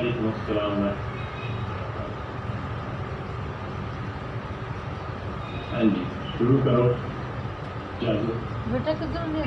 वालेकुम अस्सलाम। हाँ जी, शुरू करो। चलो बेटा किधर गया?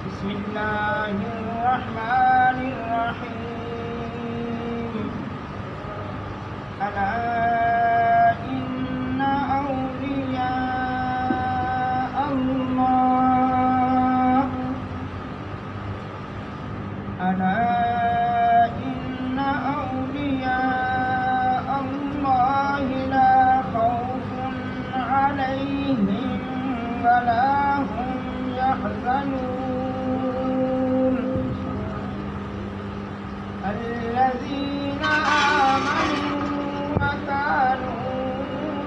बिस्मिल्लाहिर्रहमानिर्रहीम। अला इन्ना औलिया अल्लाह, अला इन्ना औलिया अल्लाह ला खौफुन अलैहिम वला हुम यहज़नून। الذين آمنوا وكانوا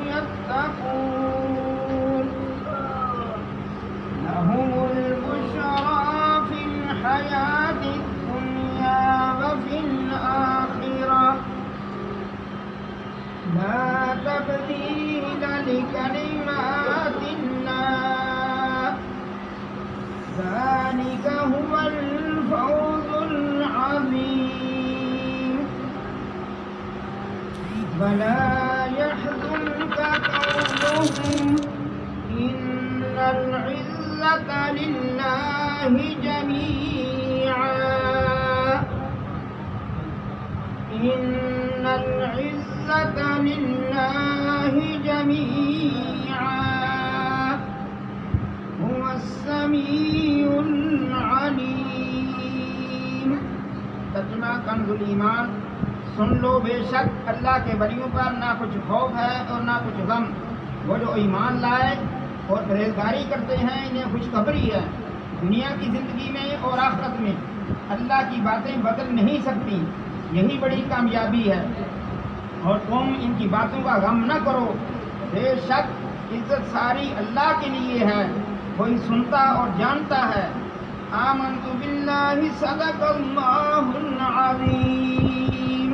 يتقون لهم البشرى في الحياة الدنيا وفي الآخرة لا تبديل لكلمات الله ذلك هو الفوز العظيم। ولا يحزنك قولهم إن العزة لله جميعا إن العزة لله جميعا هو السميع العليم। तर्जुमा कंजुल ईमान। सुन लो, बेशक अल्लाह के वलियों पर ना कुछ खौफ है और ना कुछ गम। वो जो ईमान लाए और परहेजगारी करते हैं इन्हें खुशखबरी है। दुनिया की जिंदगी में और आखिरत में अल्लाह की बातें बदल नहीं सकती, यही बड़ी कामयाबी है। और तुम इनकी बातों का गम न करो, बेशक इज्जत सारी अल्लाह के लिए है, कोई सुनता और जानता है। आमन्तु बिल्लाहि सदक़ल्लाहुल अज़ीम।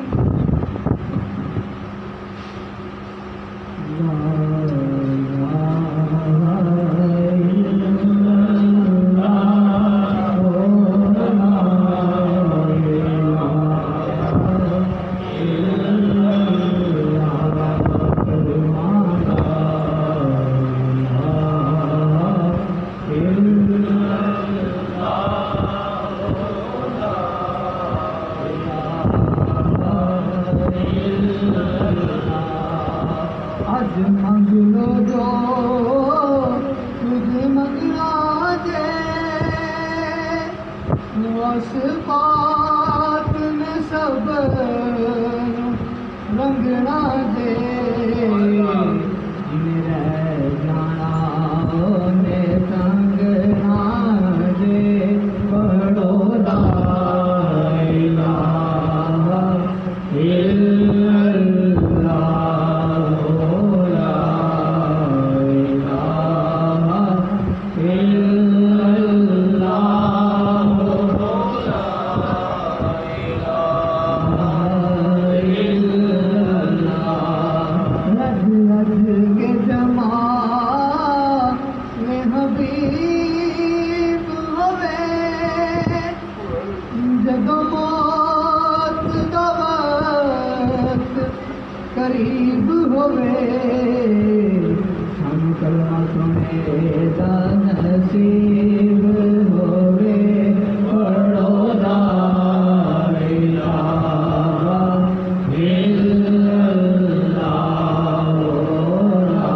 वसफ़ात में सब रंगना दे, मेरे जाना ने संगना दे। पढ़ो ला इलाहा इल्लल्लाह, ला इलाहा इल्लल्लाह। करीब होवे हम कलमा सुने दा नसीब होवे पढ़ो ला इलाहा इल्लल्लाह ला इलाहा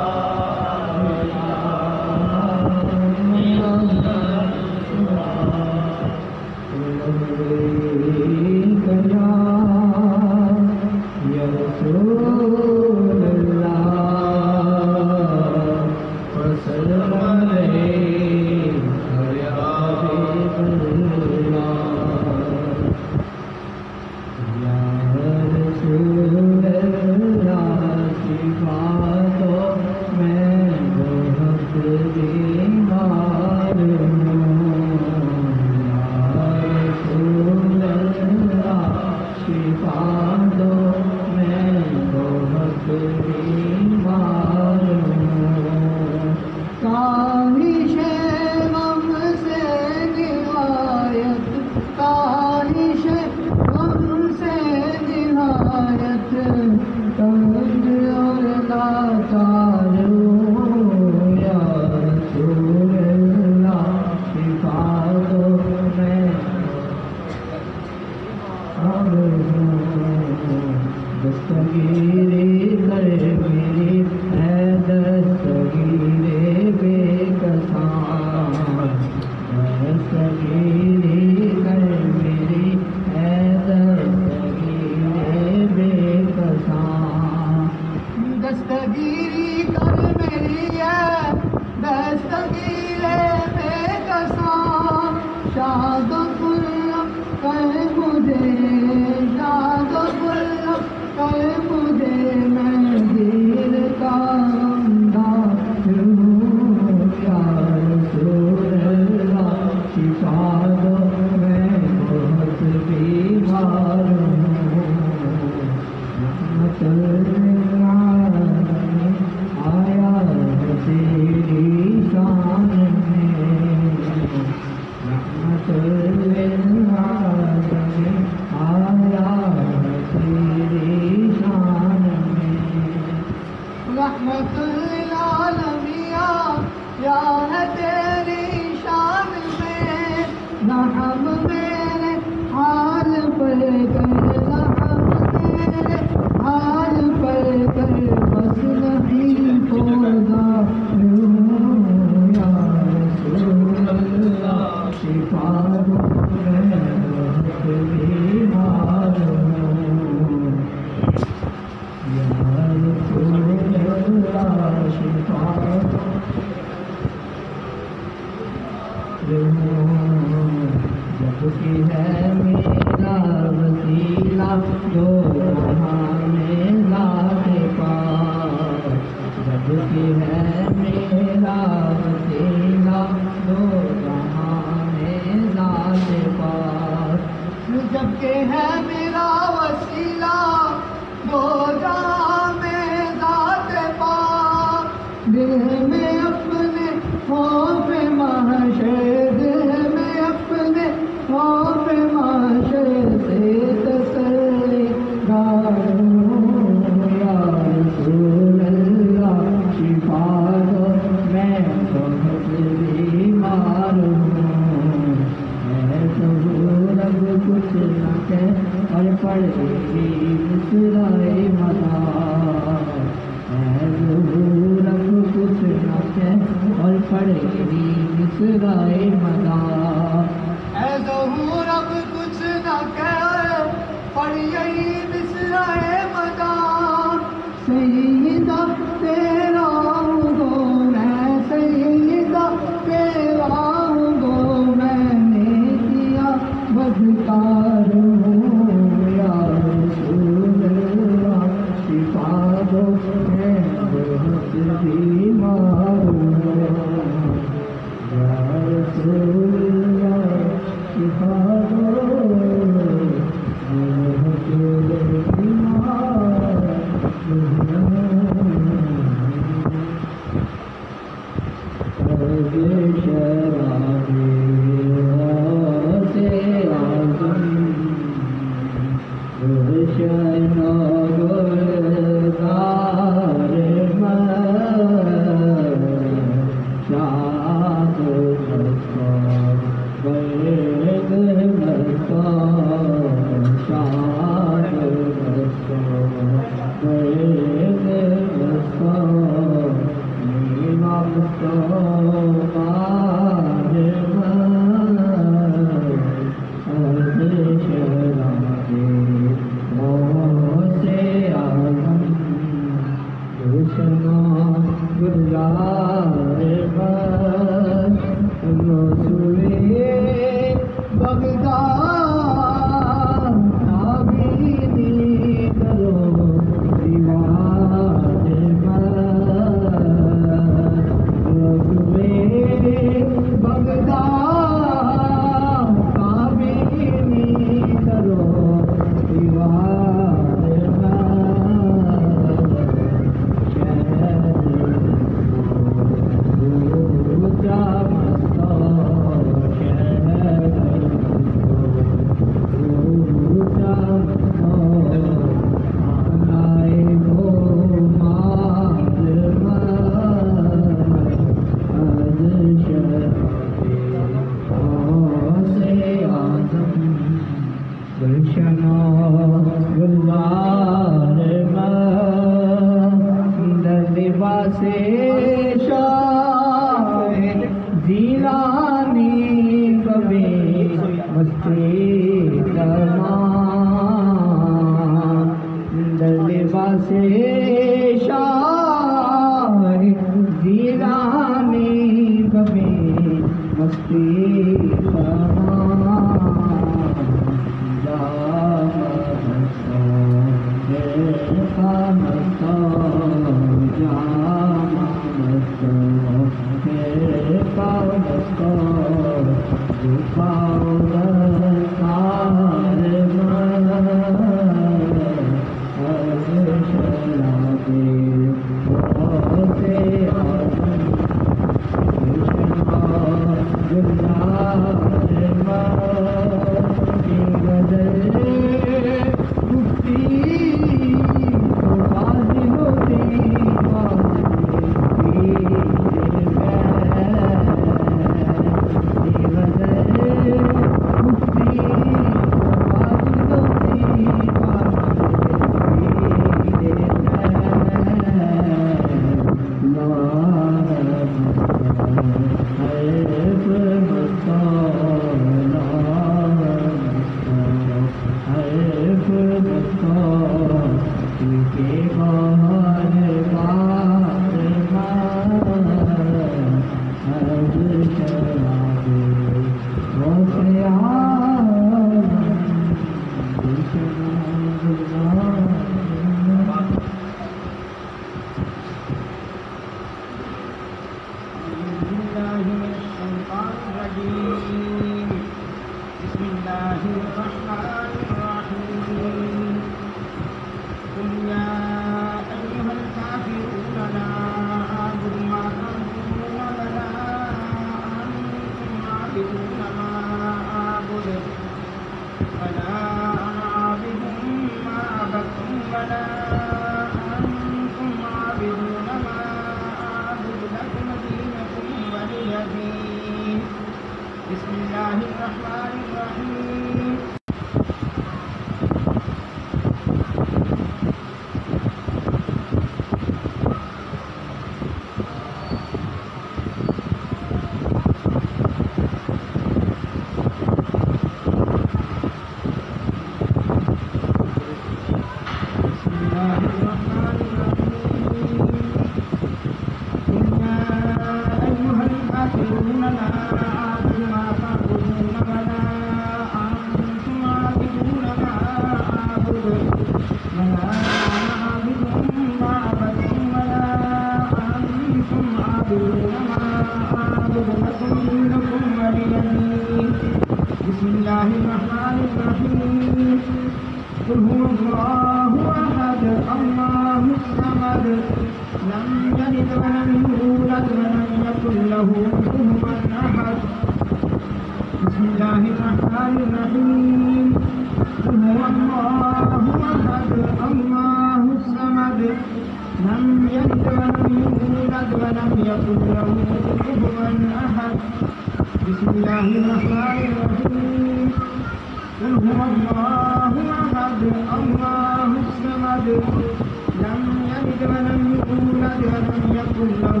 لم يلد ولم يولد ولم يكن له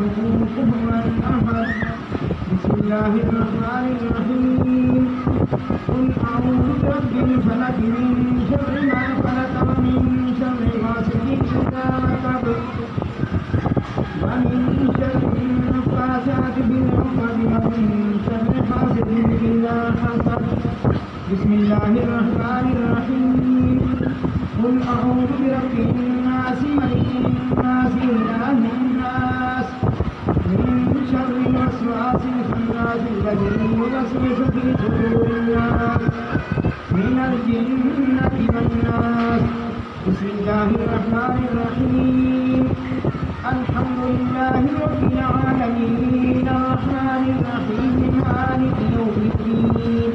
كفوا أحد. بسم الله الرحمن الرحيم. قل أعوذ برب الفلق من شر ما خلق ومن شر غاسق إذا وقب ومن شر النفاثات في العقد ومن شر حاسد إذا حسد. بسم الله الرحمن الرحيم. قل أعوذ برب الناس ملك الناس إله الناس من شر الوسواس الخناس الذي يوسوس في صدور الناس من الجنة والناس. بسم الله الرحمن الرحيم. الحمد لله رب العالمين الرحمن الرحيم مالك يوم الدين.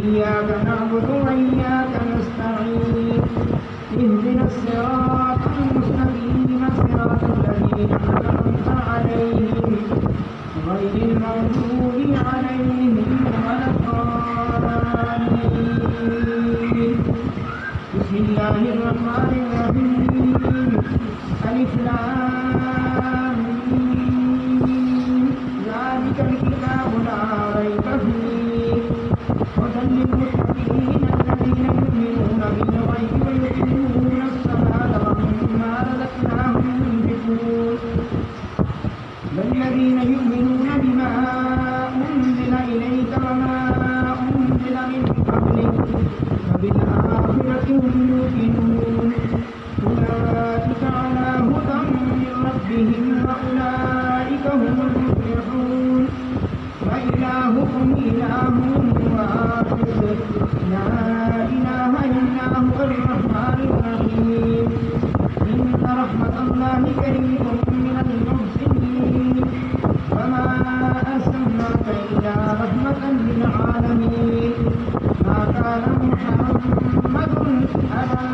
إياك نعبد وإياك نستعين. اهدنا الصراط المستقيم صراط الذين أنعمت عليهم غير المغضوب عليهم ولا الضالين. بسم الله الرحمن الرحيم. ألف لام ميم. ذلك الكتاب لا ريب فيه هدى للمتقين الذين يؤمنون بالغيب ويقيمون الصلاة ومما رزقناهم ينفقون. والذين يؤمنون بما أنزل إليك وما أنزل من قبلك وبالآخرة هم يوقنون. أولئك على هدى من ربهم وأولئك هم المفلحون. وإلهكم إله واحد لا إله إلا هو الرحمن الرحيم. إن رحمة الله قريب من المحسنين. وما أرسلناك إلا رحمة للعالمين. ما كان محمد أبا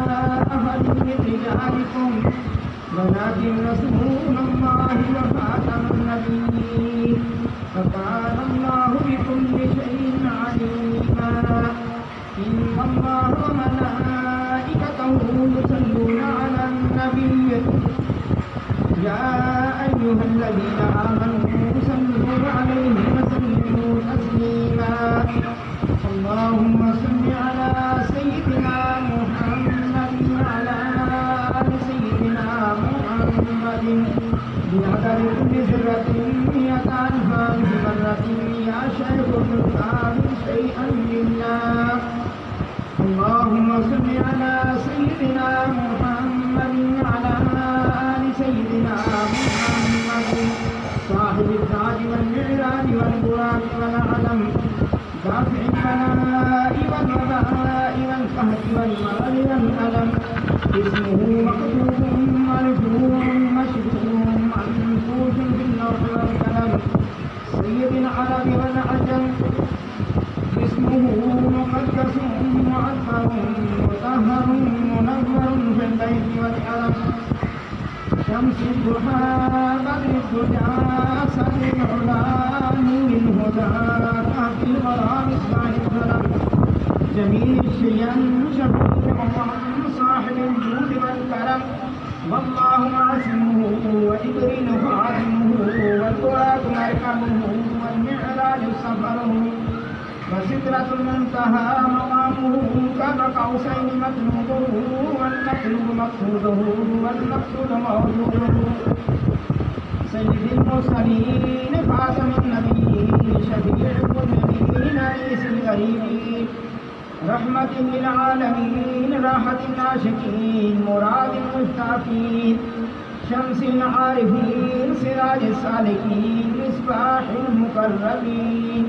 أحد من رجالكم ولكن رسول الله وخاتم النبيين. وكان الله بكل شيء عليما. إن الله وملائكته يصلون على النبي يا أيها الذين آمنوا صلوا عليه وسلموا تسليما. اللهم صل على سيدنا محمد وعلى آل سيدنا محمد بعدد كل ذرة مئة ألف مرة يا شيخ الكتاب شيئا لله. اللهم صل على سيدنا محمد وعلى آل سيدنا محمد صاحب التاج والمعراج والبراق والعلم دافع البلاء والوباء والقهر والمرض والألم. اسمه مكتوب مرفوع مشهور منفوس في اللوح والقلم. سيد العرب والعجم اسمه مقدس معطر مطهر منور في البيت والحرم. شمس الضحى بدر الدجى سد العلا نور الهدى كهف الغرام اصباح الظلم. جميل الشيم شفيع صاحب الجود والكرم. والله معصمه وجبريل خادمه والبراق مركبه والمعراج سفره وسدرة المنتهى مقامه كما قوسين مطلوبه والمطلوب مقصوده والمقصود موجوده. سيد المرسلين خاتم النبيين شفيع المذنبين عيسى الغريبين رحمة للعالمين راحة العاشقين مراد المشتاقين. شمس العارفين سراج السالكين مصباح المقربين.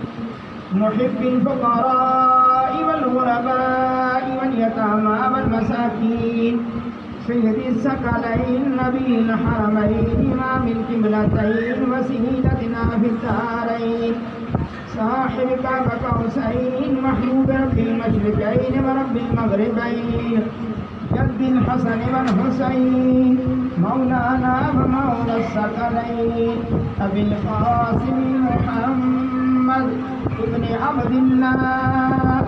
محب الفقراء والغرباء واليتامى والمساكين. سيد الثقلين نبي الحرمين إمام القبلتين وسيدتنا في الدارين. صاحب كعب قوسين محبوب رب المشرقين ورب المغربين. جد الحسن والحسين مولانا ومولى الثقلين. أبي القاسم محمد ابن عبد الله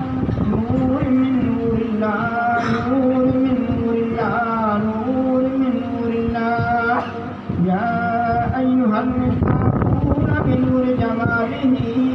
نور من نور الله نور من نور الله نور من نور الله يا अय्युहल मुस्ताफून बिनूर जमालिही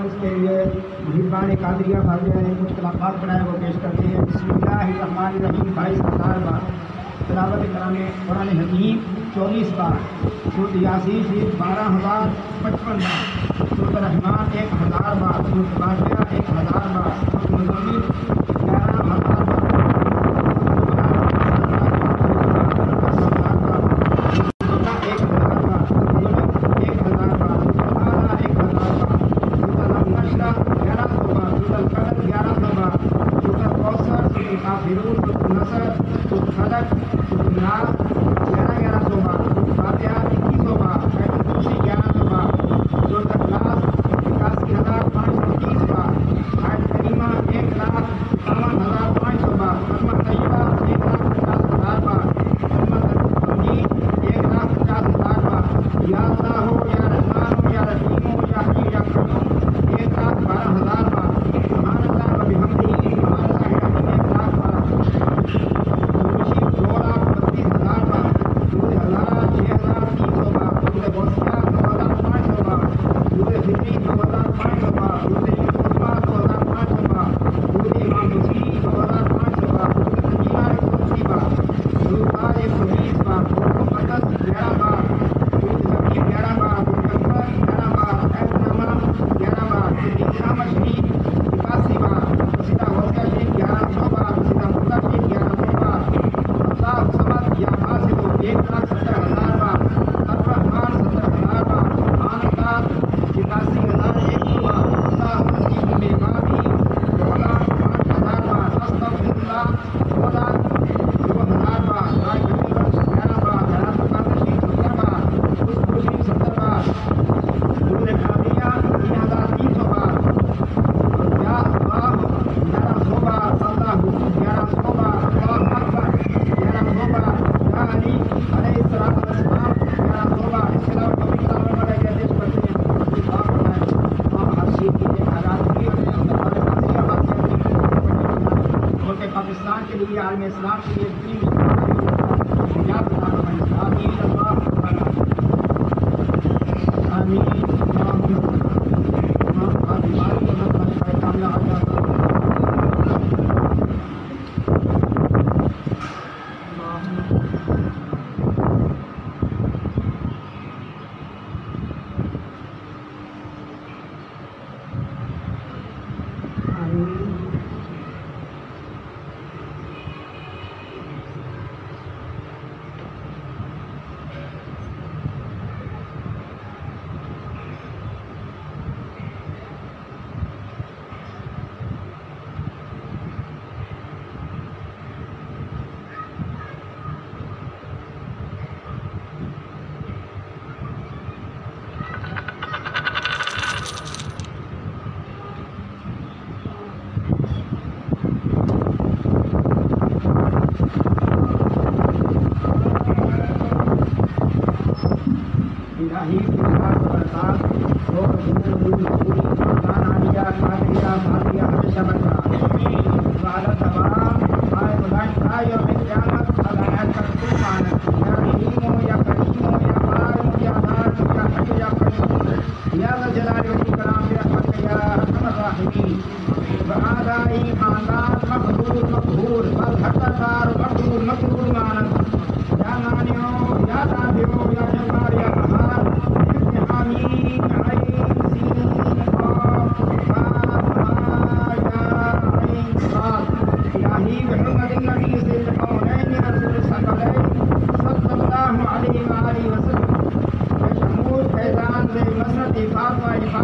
उसके लिए मुहिबान कादरिया भाई ने कुछ कलाकार बनाए वो पेश करते हैं। बिस्मिल्लाहिर्रहमानिर्रहीम 22,000 बार तिलावत कराने कुरान हकीम 24 बार, सूरत यासीन शरीफ 12,055 बार, सूरत रहमान 1,000 बार, सूरत वाक़िया 1,000 बार, सूरत मुज़म्मिल 11,000 बार,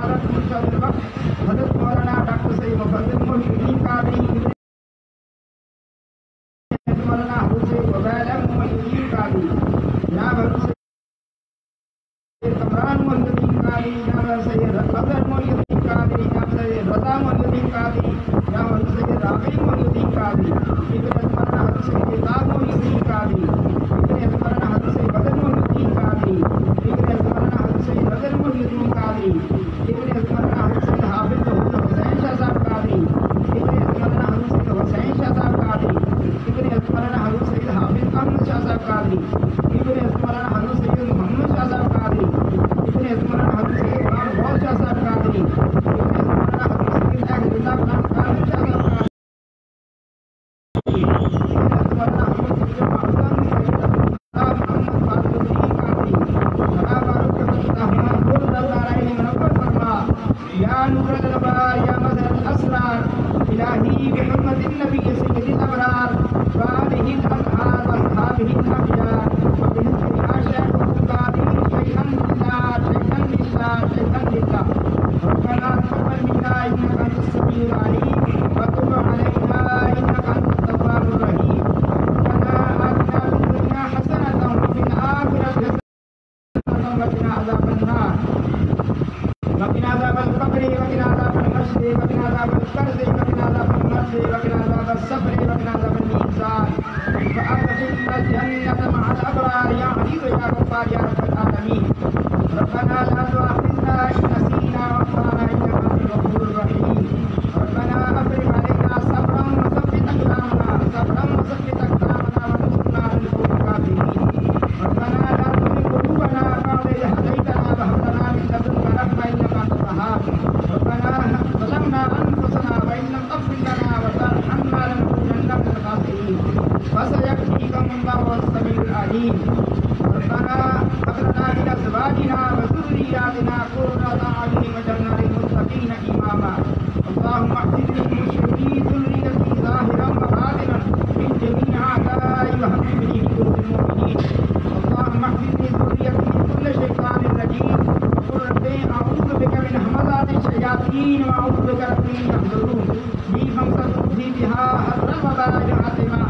भारत मुर्शद वक्त हजरत मौलाना डॉक्टर सैयद मुफद्दल मोहिउद्दीन कादरी, मौलाना हुसैन उबैद मोहिउद्दीन कादरी, जनाब कमरान मोहिउद्दीन कादरी, जनाब सैयद अजहर मोहिउद्दीन कादरी, जनाब सैयद रजा मोहिउद्दीन कादरी, जनाब सैयद राबी मोहिउद्दीन कादरी, इब्न मौलाना हजरत सैयद ताज मोहिउद्दीन कादरी, इब्न मौलाना हजरत सैयद बदर मोहिउद्दीन कादरी, इब्न मौलाना हजरत सैयद बदर मोहिउद्दीन कादरी, इब्न मौलाना हजरत सैयद हाफिज हुसैन शाह साहब कादरी, इब्न मौलाना हजरत सैयद हुसैन शाह साहब कादरी, इब्न मौलाना हजरत सैयद हाफिज अहमद शाह साहब कादरी, इब्न मौलाना हजरत सैयद मोहम्मद शाह साहब कादरी, इब्न मौलाना हजरत सैयद गुलाम गौस शाह साहब कादरी, इब्न मौलाना हजरत सैयद अहमदुल्लाह खान कादरी शाह साहब कादरी, इब्न मौलाना हजरत सैयद महमूद मोहम्मद फारूकी कादरी, जनाब आरुफ फतह कुल दरबाराइन मुनव्वर फरमा, या नूरुल अनवार या मज़हर असरार इलाही बिहुर्मतिन नबी सय्यदिल अबरार व आलिहिल अज़हार व अस्हाबिहिल अखयार व बिहिस्बि आशिक़ कादिर शैअन लिल्लाह शैअन लिल्लाह शैअन लिल्लाह रब्बना तक़ब्बल मिन्ना इन्नका अंतस समीउल अलीम व तुब अलैना इन्नका अंतत तव्वाबुर रहीम रब्बना आतिना फिद दुनिया हसनतन व फिल आखिरति हसनतन व क़िना अज़ाबन नार वक़िना अज़ाबल क़ब्रि वक़िना अज़ाबल मश्रि वक़िना अज़ाबल क़र्ज़ि वक़िना अज़ाबल मर्ज़ि वक़िना अज़ाबल सब्रि वक़िना अज़ाबल मीज़ान वअदखिलना जन्नत मअल अबरार या अज़ीज़ या गफ़्फ़ार या रब्बल आलमीन रब्बना ला तुआख़िज़ना इन नसीना वअख़्ताअना इन्नका अंतल गफ़ूरुर रहीम रब्बना अफ़रिग़ अलैना सब्रन व सब्बित अक़दामना वंसूरना अलल क़ौमिल काफ़िरीन रब्बना ला तुज़िग़ क़ुलूबना बअद इज़ हदैतना व हब लना मिन लदुनका रहमह इन्नका अंतल वहाब रब्बना ज़लमना अनफुसना व इन लम तग़फिर लना व तरहमना लनकूनन्ना मिनल ख़ासिरीन फसयक्फ़ीकहुमुल्लाहु हुवस-समीउल अलीम रब्बना हब लना मिन अज़वाजिना व ज़ुर्रिय्यातिना क़ुर्रता अ'युनिन वज'alna लिल-मुत्तक़ीना इमामा अल्लाहुम्मा अहसिन लिल-मुश्रिकीन ज़ुर्रिय्यती ज़ाहिरन व बातिनन मिन जमीइ अ'दाइ व हब्बिबनी फी क़ुलूबिल मुमिनीन अल्लाहुम्मा अहसिन ज़ुर्रियती मिन कुल्लि शैतानिर रजीम व क़ुल रब्बी अऊज़ु बिका मिन हमाज़ातिश शयातीन व अऊज़ु बिका रब्बी यहज़ुरून बी हमसतुज़ी बिहा हर्रल वबाइल आतिमा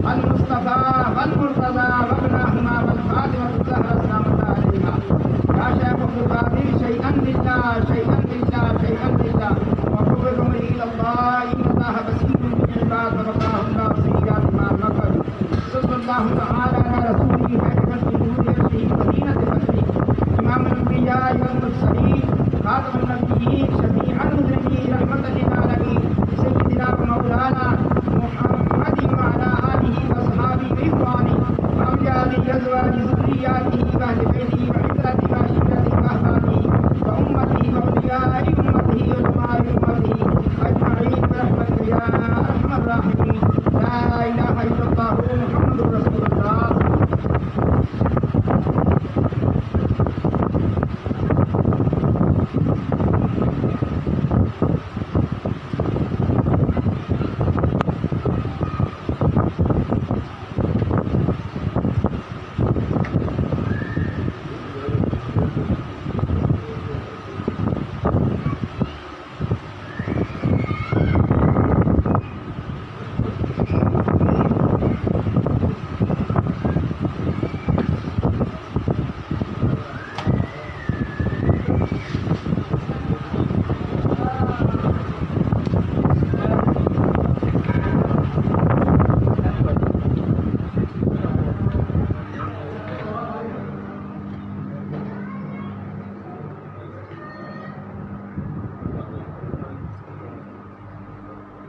अल मुस्तफ़ा वल मुर्तज़ा वब्नहुमा वल फ़ातिमतु ज़हरा सलामुल्लाह अलैहा या शेख़ अब्दुल क़ादिर शैअन लिल्लाह शैअन लिल्लाह शैअन लिल्लाह व हुब्बुकुम इलल्लाह इन्नल्लाह बसीरुम बिल इबाद व वक़ाहुल्लाहु सय्यिआति मा मकरू सल्लल्लाहु तआला अला रसूलिhi खैरिल नूरि अर्शिhi मदीनतिल बदरी इमामुल अंबिया वल मुरसलीन खातमुन नबिय्यीन शफीअल मुज़निबीन रहमतल लिल आलमीन सय्यिदिना व मौलाना मुहम्मदिन व अला आलिहि व अस्हाबिहि रिज़वानी व अमजादि अज़वाजि ज़ुर्रिय्यातिहि व अहलि बैतिहि व इत्रतिहि व अशीरतिहि व अहबाबिहि व उम्मतिहि व औलियाइ उम्मतिहि व उलमाइ उम्मतिहि अजमईन बिरहमतिका या अरहमर राहिमीन ला इलाहा इल्लल्लाहु मुहम्मदुर रसूलुल्लाह।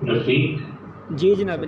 रफीक जी जनाब।